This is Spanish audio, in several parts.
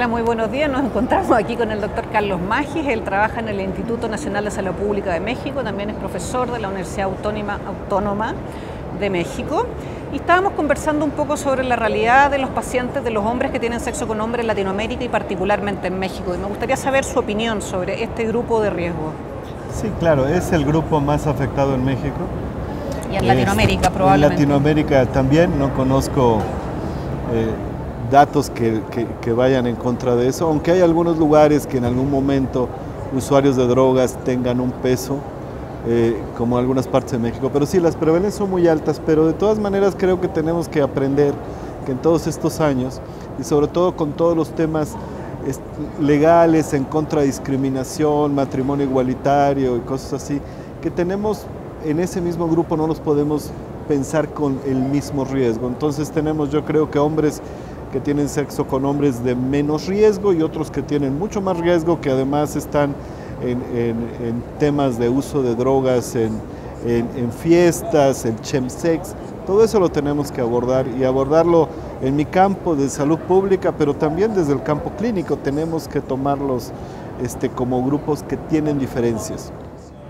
Hola, muy buenos días. Nos encontramos aquí con el doctor Carlos Magis. Él trabaja en el Instituto Nacional de Salud Pública de México, también es profesor de la Universidad Autónoma de México. Y estábamos conversando un poco sobre la realidad de los pacientes, de los hombres que tienen sexo con hombres en Latinoamérica y particularmente en México. Y me gustaría saber su opinión sobre este grupo de riesgo. Sí, claro, es el grupo más afectado en México. Y en Latinoamérica probablemente. En Latinoamérica también, no conozco datos que vayan en contra de eso, aunque hay algunos lugares que en algún momento usuarios de drogas tengan un peso, como algunas partes de México. Pero sí, las prevalencias son muy altas, pero de todas maneras creo que tenemos que aprender que en todos estos años, y sobre todo con todos los temas legales en contra de discriminación, matrimonio igualitario y cosas así, que tenemos en ese mismo grupo no los podemos pensar con el mismo riesgo. Entonces tenemos, yo creo que hombres que tienen sexo con hombres de menos riesgo y otros que tienen mucho más riesgo, que además están en temas de uso de drogas, en fiestas, en chemsex. Todo eso lo tenemos que abordar y abordarlo en mi campo de salud pública, pero también desde el campo clínico tenemos que tomarlos como grupos que tienen diferencias.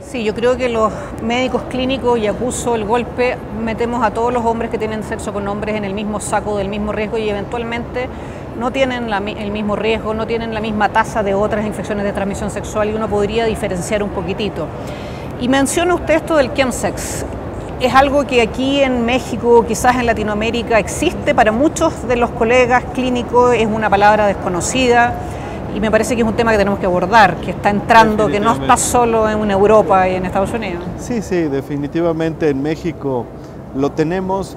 Sí, yo creo que los médicos clínicos, y acuso el golpe, metemos a todos los hombres que tienen sexo con hombres en el mismo saco del mismo riesgo y eventualmente no tienen el mismo riesgo, no tienen la misma tasa de otras infecciones de transmisión sexual y uno podría diferenciar un poquitito. Y menciona usted esto del chemsex. Es algo que aquí en México, quizás en Latinoamérica, existe para muchos de los colegas clínicos, es una palabra desconocida. Y me parece que es un tema que tenemos que abordar, que está entrando, que no está solo en Europa y en Estados Unidos. Sí, sí, definitivamente en México lo tenemos,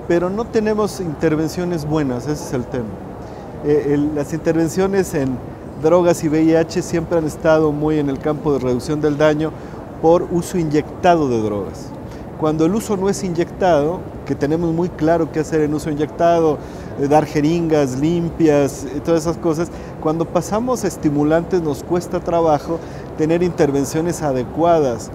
pero no tenemos intervenciones buenas, ese es el tema. Las intervenciones en drogas y VIH siempre han estado muy en el campo de reducción del daño por uso inyectado de drogas. Cuando el uso no es inyectado, que tenemos muy claro qué hacer en uso inyectado, dar jeringas limpias, todas esas cosas, cuando pasamos a estimulantes nos cuesta trabajo tener intervenciones adecuadas,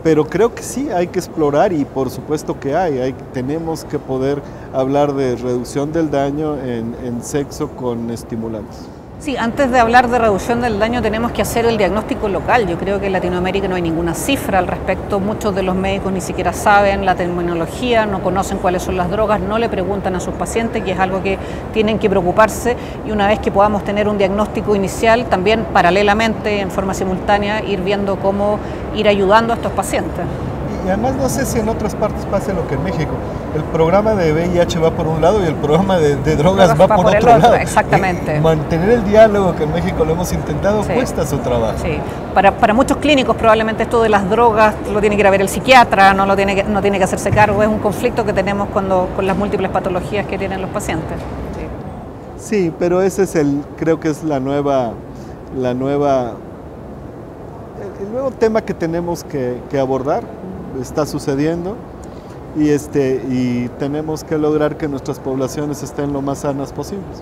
pero creo que sí hay que explorar y por supuesto que tenemos que poder hablar de reducción del daño en sexo con estimulantes. Sí, antes de hablar de reducción del daño tenemos que hacer el diagnóstico local. Yo creo que en Latinoamérica no hay ninguna cifra al respecto. Muchos de los médicos ni siquiera saben la terminología, no conocen cuáles son las drogas, no le preguntan a sus pacientes, que es algo que tienen que preocuparse. Y una vez que podamos tener un diagnóstico inicial, también paralelamente, en forma simultánea, ir viendo cómo ir ayudando a estos pacientes. Y además no sé si en otras partes pase lo que en México. El programa de VIH va por un lado y el programa de drogas va por otro lado. Exactamente. Mantener el diálogo, que en México lo hemos intentado, sí, cuesta su trabajo. Sí. Para muchos clínicos probablemente esto de las drogas lo tiene que ir a ver el psiquiatra, no tiene que hacerse cargo. Es un conflicto que tenemos con las múltiples patologías que tienen los pacientes. Sí, pero ese es creo que es el nuevo tema que tenemos que abordar. Está sucediendo y tenemos que lograr que nuestras poblaciones estén lo más sanas posibles.